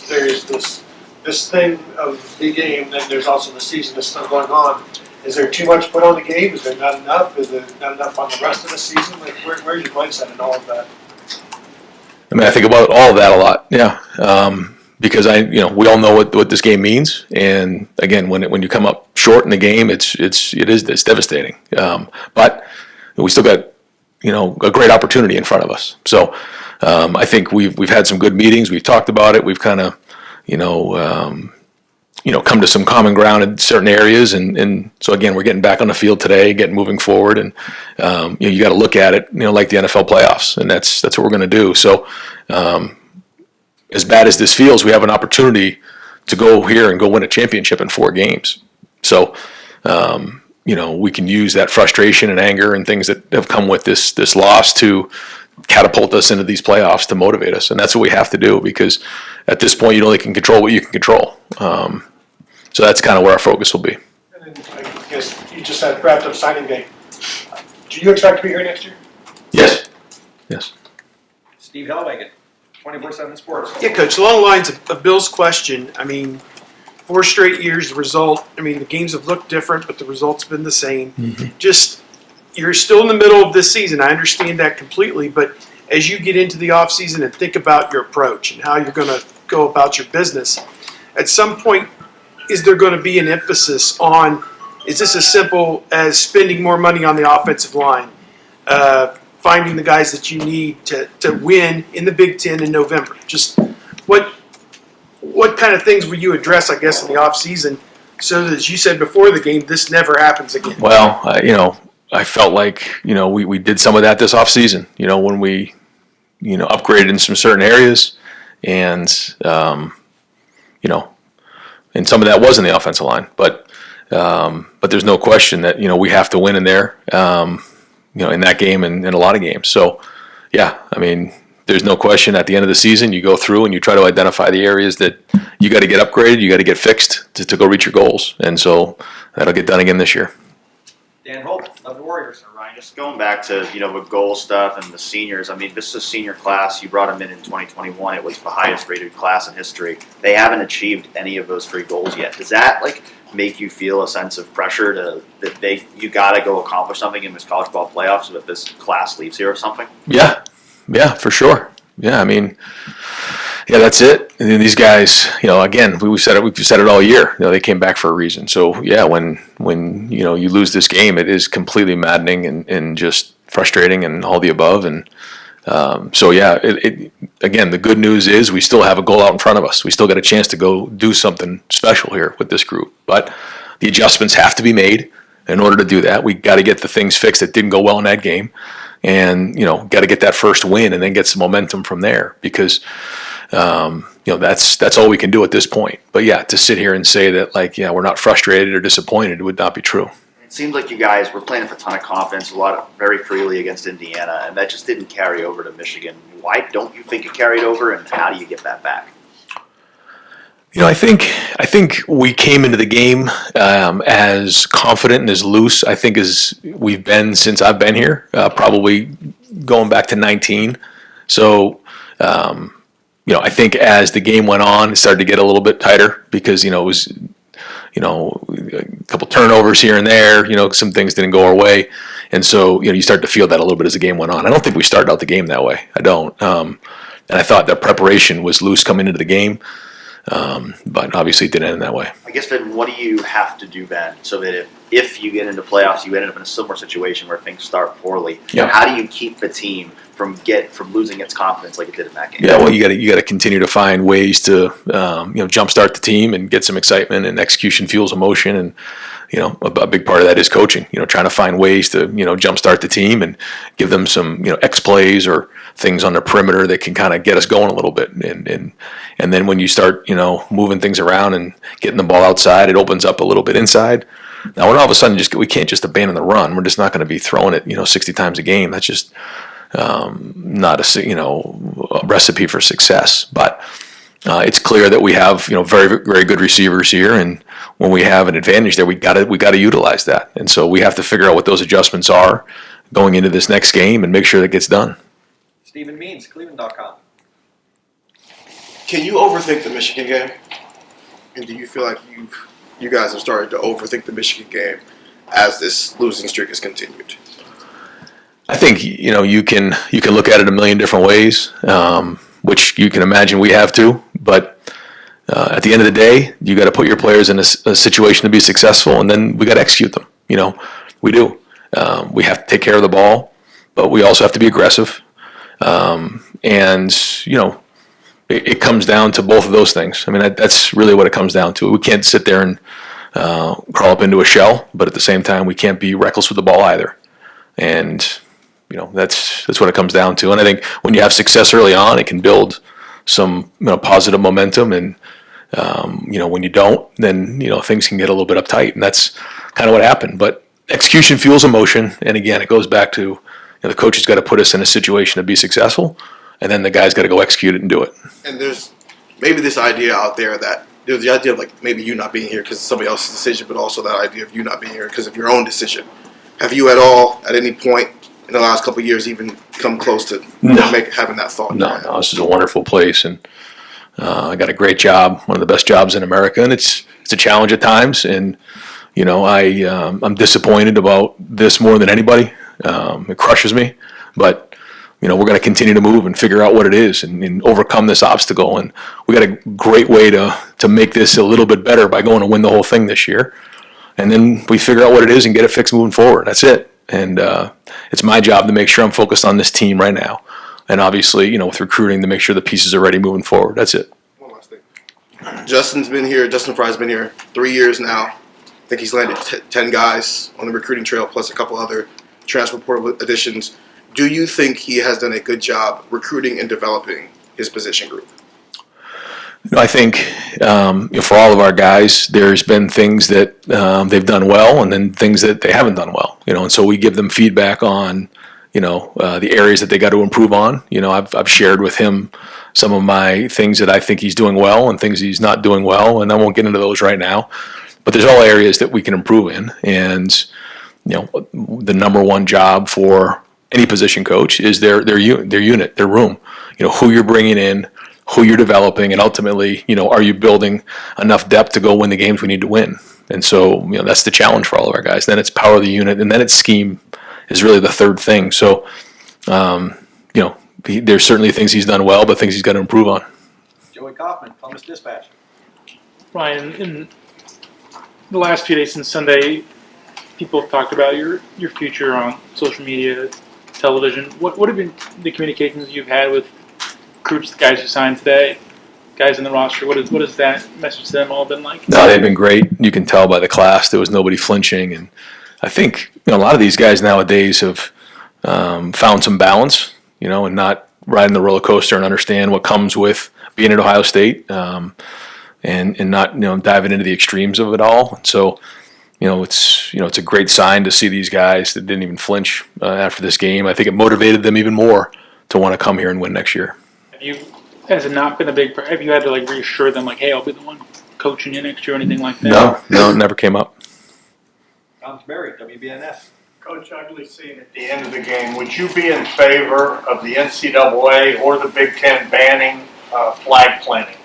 there's this thing of the game, then there's also the season that's still going on. Is there too much put on the game? Is there not enough? Is there not enough on the rest of the season? Like where's your mindset in all of that? I mean, I think about all of that a lot, yeah. Because we all know what this game means, and again, when you come up short in the game, it's devastating. But we still got a great opportunity in front of us. So I think we've had some good meetings. We've talked about it. We've kind of come to some common ground in certain areas, and so again, we're getting back on the field today, getting moving forward, and you got to look at it, like the NFL playoffs, and that's what we're going to do. So, as bad as this feels, we have an opportunity to go here and go win a championship in 4 games. So, we can use that frustration and anger and things that have come with this loss to catapult us into these playoffs, to motivate us, and that's what we have to do, because at this point, you only can control what you can control. So that's kind of where our focus will be. And then I guess you just had wrapped up signing day. Do you expect to be here next year? Yes. Yes. Steve Helwagen, 24/7 Sports. Yeah, Coach, along the lines of Bill's question, I mean, 4 straight years, the result, I mean, the games have looked different, but the result's been the same. Mm-hmm. Just, you're still in the middle of this season. I understand that completely, but as you get into the offseason and think about your approach and how you're going to go about your business, at some point, is there going to be an emphasis on, is this as simple as spending more money on the offensive line, finding the guys that you need to win in the Big Ten in November? Just what kind of things will you address, I guess, in the offseason so that, as you said before the game, this never happens again? Well, I felt like, we did some of that this offseason, when we, upgraded in some certain areas, and, and some of that was in the offensive line, but there's no question that, we have to win in there, in that game and in a lot of games. So, yeah, I mean, there's no question at the end of the season, you go through and you try to identify the areas that you got to get upgraded, you got to get fixed to go reach your goals. And so that'll get done again this year. Dan Holt of the Warriors. Ryan, just going back to, the goal stuff and the seniors, I mean, this is a senior class. You brought them in 2021. It was the highest rated class in history. They haven't achieved any of those 3 goals yet. Does that, make you feel a sense of pressure that you got to go accomplish something in this college ball playoffs so that this class leaves here or something? Yeah, for sure. Yeah, I mean, yeah, that's it. And then these guys, again, we've said it all year. They came back for a reason. So yeah, when you lose this game, it is completely maddening and just frustrating and all the above. And so yeah, again, the good news is we still have a goal out in front of us. We still got a chance to go do something special here with this group. But the adjustments have to be made. In order to do that, we got to get the things fixed that didn't go well in that game. And, got to get that first win and then get some momentum from there, because, that's all we can do at this point. But yeah, to sit here and say that we're not frustrated or disappointed would not be true. It seems like you guys were playing with a ton of confidence, very freely against Indiana, and that just didn't carry over to Michigan. Why don't you think it carried over, and how do you get that back? I think we came into the game as confident and as loose, I think, as we've been since I've been here, probably going back to 19. So, I think as the game went on, it started to get a little bit tighter because, it was, a couple turnovers here and there, some things didn't go our way. And so, you start to feel that a little bit as the game went on. I don't think we started out the game that way. I don't. And I thought that preparation was loose coming into the game. But obviously it didn't end that way. I guess then what do you have to do, Ben, so that if you get into playoffs, you end up in a similar situation where things start poorly? Yeah. How do you keep the team from losing its confidence like it did in that game? Yeah, well, you got to continue to find ways to jumpstart the team and get some excitement, and execution fuels emotion, and a big part of that is coaching. Trying to find ways to jumpstart the team and give them some X plays or things on the perimeter that can kind of get us going a little bit, and then when you start moving things around and getting the ball outside, it opens up a little bit inside. Now, when all of a sudden we can't just abandon the run. We're just not going to be throwing it 60 times a game. That's just not a recipe for success. But it's clear that we have very, very good receivers here, and when we have an advantage there, we got to utilize that. And so we have to figure out what those adjustments are going into this next game and make sure that gets done. Stephen Means, Cleveland.com. Can you overthink the Michigan game? And do you feel like you guys have started to overthink the Michigan game as this losing streak has continued? I think you can look at it a million different ways, which you can imagine we have to. But at the end of the day, you got to put your players in a situation to be successful, and then we got to execute them. We do. We have to take care of the ball, but we also have to be aggressive. It comes down to both of those things. I mean, that's really what it comes down to. We can't sit there and crawl up into a shell, but at the same time, we can't be reckless with the ball either. And that's what it comes down to. And I think when you have success early on, it can build some positive momentum. And when you don't, then things can get a little bit uptight. And that's kind of what happened. But execution fuels emotion. And again, it goes back to the coach has got to put us in a situation to be successful, and then the guy's got to go execute it and do it. And there's maybe this idea out there that there's the idea of like maybe you not being here because it's somebody else's decision, but also that idea of you not being here because of your own decision. Have you at any point in the last couple of years even come close to having that thought? No, this is a wonderful place, and I got a great job, one of the best jobs in America, and it's a challenge at times, and I'm disappointed about this more than anybody. It crushes me, but we're going to continue to move and figure out what it is and overcome this obstacle. And we got a great way to make this a little bit better by going to win the whole thing this year. And then we figure out what it is and get it fixed moving forward. That's it. And it's my job to make sure I'm focused on this team right now. And obviously, with recruiting, to make sure the pieces are ready moving forward. That's it. One last thing. Justin Fry's been here 3 years now. I think he's landed 10 guys on the recruiting trail, plus a couple other transfer portal additions. Do you think he has done a good job recruiting and developing his position group? I think for all of our guys, there's been things that they've done well, and then things that they haven't done well. And so we give them feedback on the areas that they got to improve on. I've shared with him some of my things that I think he's doing well and things he's not doing well, and I won't get into those right now. But there's all areas that we can improve in, and the number one job for any position coach is their unit, their room. Who you're bringing in, who you're developing, and ultimately, are you building enough depth to go win the games we need to win? And so, that's the challenge for all of our guys. Then it's power of the unit, and then it's scheme is really the third thing. So, there's certainly things he's done well, but things he's got to improve on. Joey Kaufman, Columbus Dispatch. Ryan, in the last few days since Sunday, people have talked about your future on social media, television. What have been the communications you've had with recruits, the guys who signed today, guys in the roster? What has that message to them all been like? No, they've been great. You can tell by the class there was nobody flinching, and I think a lot of these guys nowadays have found some balance, and not riding the roller coaster and understand what comes with being at Ohio State, and not diving into the extremes of it all. And so, it's a great sign to see these guys that didn't even flinch after this game. I think it motivated them even more to want to come here and win next year. Has it not been a big? Have you had to reassure them hey, I'll be the one coaching you next year or anything like that? No, it never came up. Tom Berry, WBNS. Coach Uglesey, at the end of the game, would you be in favor of the NCAA or the Big Ten banning flag planting?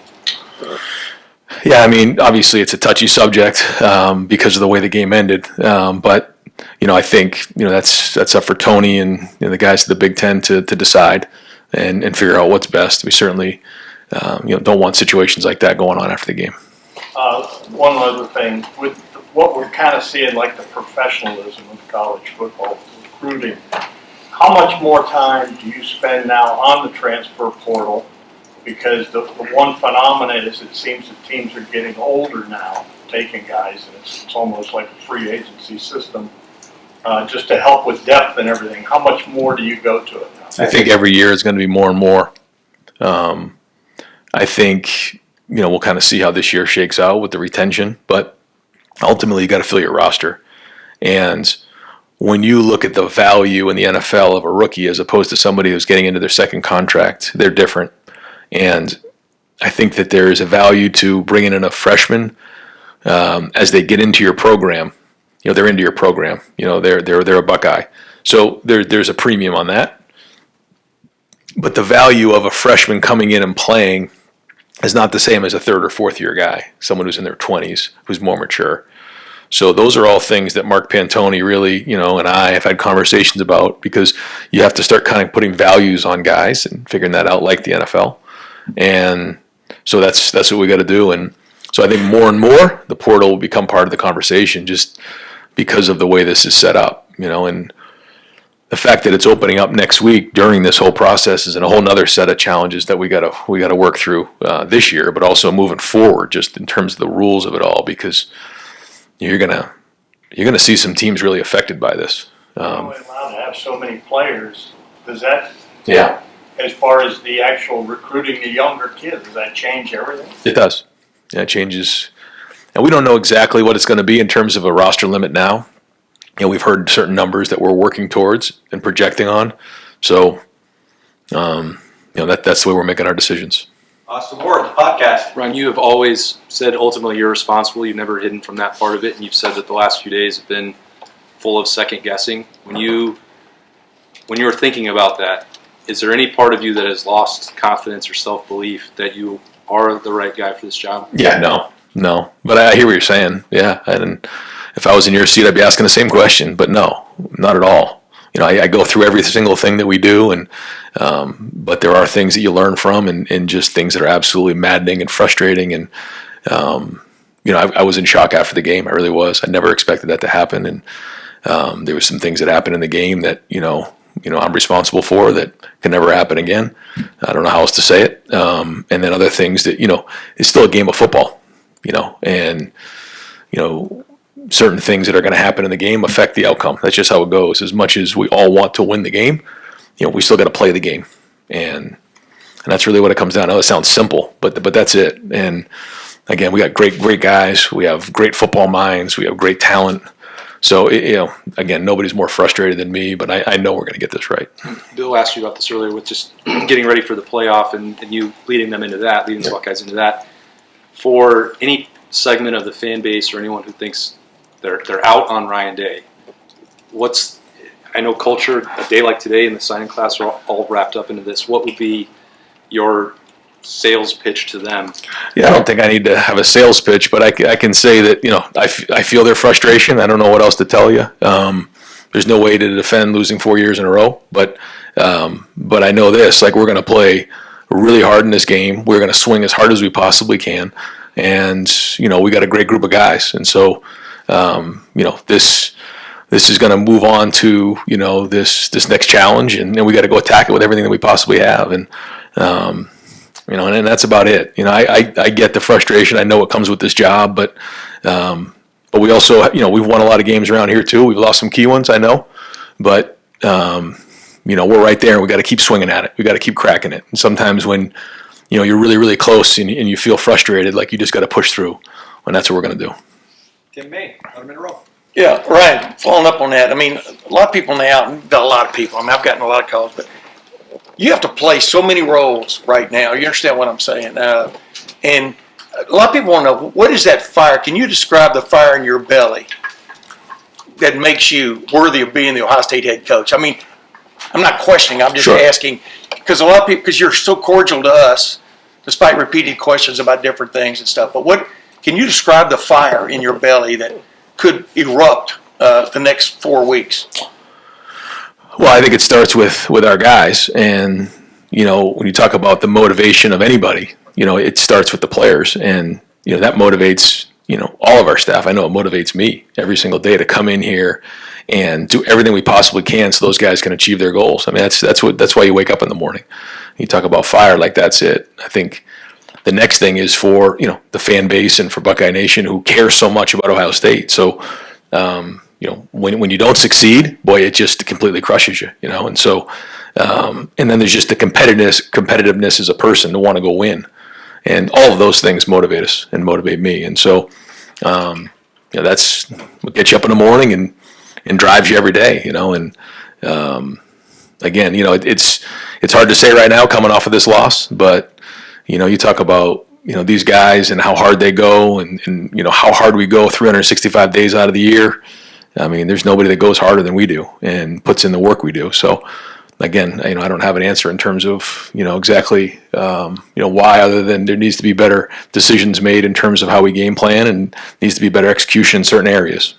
Yeah, I mean, obviously it's a touchy subject because of the way the game ended. But I think that's up for Tony and the guys of the Big Ten to decide and figure out what's best. We certainly don't want situations like that going on after the game. One other thing, with what we're kind of seeing, like the professionalism of college football recruiting, how much more time do you spend now on the transfer portal? Because the one phenomenon is it seems that teams are getting older now, taking guys, and it's almost like a free agency system, just to help with depth and everything. How much more do you go to it now? I think every year is going to be more and more. I think, we'll kind of see how this year shakes out with the retention, but ultimately you got to fill your roster. And when you look at the value in the NFL of a rookie as opposed to somebody who's getting into their second contract, they're different. And I think that there is a value to bringing in a freshman as they get into your program. They're into your program. They're a Buckeye. So there's a premium on that. But the value of a freshman coming in and playing is not the same as a third or fourth year guy, someone who's in their 20s, who's more mature. So those are all things that Mark Pantoni really, and I have had conversations about, because you have to start kind of putting values on guys and figuring that out like the NFL. And so that's what we got to do. And so I think more and more the portal will become part of the conversation just because of the way this is set up, and the fact that it's opening up next week during this whole process is a whole nother set of challenges that we got to work through this year, but also moving forward just in terms of the rules of it all, because you're gonna see some teams really affected by this. You're only allowed to have so many players. Does that, Yeah, as far as the actual recruiting the younger kids, does that change everything? it does. Yeah, it changes, and we don't know exactly what it's going to be in terms of a roster limit now. We've heard certain numbers that we're working towards and projecting on. So, that's the way we're making our decisions. Austin Ward, podcast. Ron, you have always said ultimately you're responsible. You've never hidden from that part of it, and you've said that the last few days have been full of second guessing. When you were thinking about that, is there any part of you that has lost confidence or self-belief that you are the right guy for this job? Yeah, no. But I hear what you're saying. Yeah, and if I was in your seat, I'd be asking the same question. But no, not at all. I go through every single thing that we do, and but there are things that you learn from, and just things that are absolutely maddening and frustrating. And I was in shock after the game. I really was. I never expected that to happen, and there were some things that happened in the game that I'm responsible for that can never happen again. I don't know how else to say it. And then other things that it's still a game of football, and certain things that are going to happen in the game affect the outcome. That's just how it goes. As much as we all want to win the game, we still got to play the game, and that's really what it comes down to. I know it sounds simple, but that's it. And again, we got great guys. We have great football minds. We have great talent. So again, nobody's more frustrated than me, but I know we're going to get this right. Bill asked you about this earlier with just getting ready for the playoff and you leading the Buckeyes into that. For any segment of the fan base or anyone who thinks they're out on Ryan Day, I know culture, a day like today and the signing class are all wrapped up into this. What would be your sales pitch to them? Yeah, I don't think I need to have a sales pitch, but I can say that I feel their frustration. I don't know what else to tell you. There's no way to defend losing 4 years in a row, but I know this: we're going to play really hard in this game. We're going to swing as hard as we possibly can, and we got a great group of guys, and so this is going to move on to this next challenge, and we got to go attack it with everything that we possibly have, and that's about it. I get the frustration. I know it comes with this job, but we also, we've won a lot of games around here too. We've lost some key ones, I know, but we're right there, and we got to keep swinging at it. We got to keep cracking it. And sometimes when you're really, really close and you feel frustrated, you just got to push through, and that's what we're going to do. Tim May, let him in a row. Yeah, Ryan, following up on that, a lot of people now, I've gotten a lot of calls, but you have to play so many roles right now. You understand what I'm saying? And a lot of people want to know, what is that fire? Can you describe the fire in your belly that makes you worthy of being the Ohio State head coach? I'm not questioning, I'm just asking, because a lot of people, because you're so cordial to us, despite repeated questions about different things and stuff, but can you describe the fire in your belly that could erupt the next 4 weeks? Well, I think it starts with our guys, and when you talk about the motivation of anybody, it starts with the players, and that motivates all of our staff. I know it motivates me every single day to come in here and do everything we possibly can so those guys can achieve their goals. I mean, that's why you wake up in the morning. You talk about fire, like that's it. I think the next thing is for the fan base and for Buckeye Nation who cares so much about Ohio State. So when you don't succeed, boy, it just completely crushes you. And so and then there's just the competitiveness as a person to want to go win, and all of those things motivate us and motivate me. And so that's what gets you up in the morning and drives you every day. And again, it's hard to say right now coming off of this loss, but you talk about these guys and how hard they go, and how hard we go 365 days out of the year. I mean, there's nobody that goes harder than we do and puts in the work we do. So again, I don't have an answer in terms of exactly why, other than there needs to be better decisions made in terms of how we game plan, and needs to be better execution in certain areas.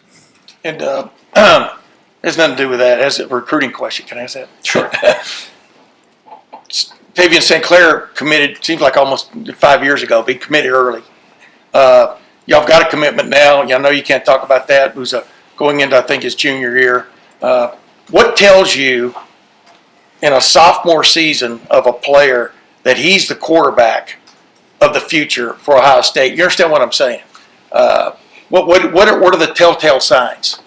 And has nothing to do with that. It has a recruiting question. Can I ask that? Sure. Tavian St. Clair committed, seems like almost 5 years ago, but he committed early. Y'all have got a commitment now. I know you can't talk about that. It was going into, I think, his junior year. What tells you in a sophomore season of a player that he's the quarterback of the future for Ohio State? You understand what I'm saying? What are the telltale signs?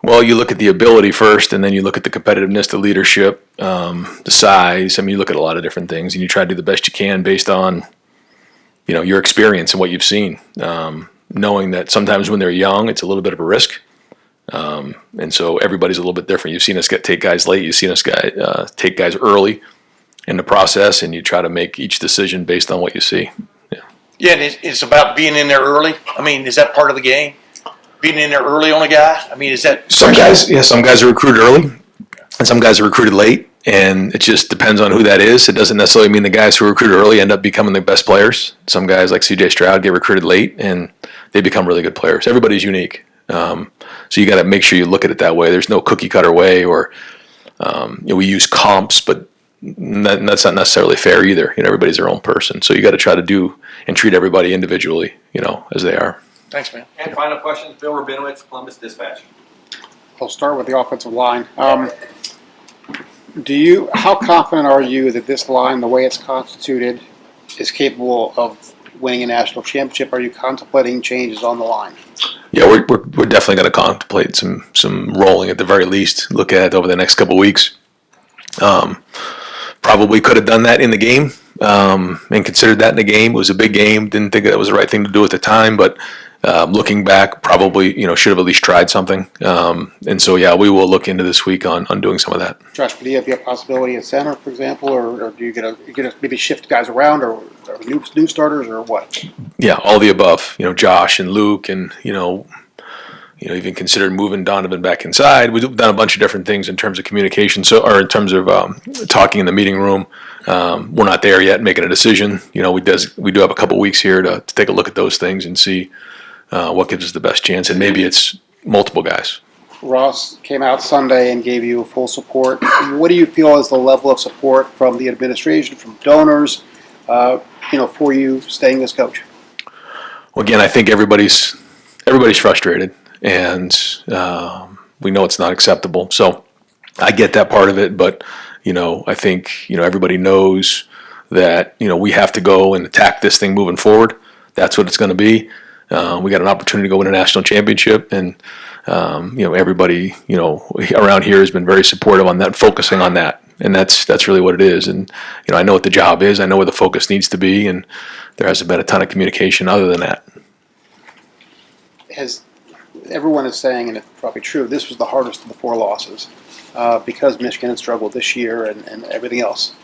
Well, you look at the ability first, and then you look at the competitiveness, the leadership, the size. I mean, you look at a lot of different things, and you try to do the best you can based on, your experience and what you've seen. Knowing that sometimes when they're young, it's a little bit of a risk, and so everybody's a little bit different. You've seen us take guys late. You've seen us take guys early in the process, and you try to make each decision based on what you see. Yeah, and it's about being in there early. I mean, is that part of the game? Being in there early on a guy? I mean, is that some guys are recruited early, and some guys are recruited late, and it just depends on who that is. It doesn't necessarily mean the guys who are recruited early end up becoming the best players. Some guys like C.J. Stroud get recruited late, and they become really good players. Everybody's unique, so you got to make sure you look at it that way. There's no cookie cutter way, or we use comps, but that's not necessarily fair either. Everybody's their own person, so you got to try to do and treat everybody individually, as they are. Thanks, man. And final question, Bill Rabinowitz, Columbus Dispatch. I'll start with the offensive line. How confident are you that this line, the way it's constituted, is capable of winning a national championship? Are you contemplating changes on the line? Yeah, we're definitely going to contemplate some rolling at the very least. Look at it over the next couple of weeks. Probably could have done that in the game, and considered that in the game. It was a big game. Didn't think that was the right thing to do at the time, but looking back, probably should have at least tried something. And so yeah, we will look into this week on doing some of that. Josh, do you have a possibility at center, for example, or do you get to maybe shift guys around, or new starters, or what? Yeah, all the above. Josh and Luke, and even considered moving Donovan back inside. We've done a bunch of different things in terms of communication, or in terms of talking in the meeting room. We're not there yet, making a decision. We do have a couple weeks here to take a look at those things and see what gives us the best chance, and maybe it's multiple guys. Ross came out Sunday and gave you full support. What do you feel is the level of support from the administration, from donors, for you staying as coach? Well, again, I think everybody's frustrated, and we know it's not acceptable. So I get that part of it, but I think everybody knows that we have to go and attack this thing moving forward. That's what it's going to be. We got an opportunity to go win a national championship, and everybody around here has been very supportive on that, focusing on that, and that's really what it is. And I know what the job is. I know where the focus needs to be, and there hasn't been a ton of communication other than that. Everyone is saying, and it's probably true, this was the hardest of the 4 losses because Michigan had struggled this year and everything else.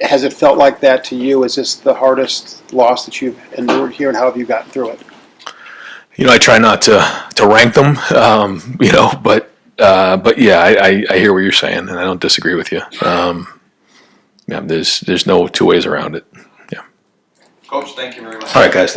Has it felt like that to you? Is this the hardest loss that you've endured here, and how have you gotten through it? I try not to rank them, but yeah, I hear what you're saying, and I don't disagree with you. There's no two ways around it. Yeah. Coach, thank you very much. All right, guys, thanks.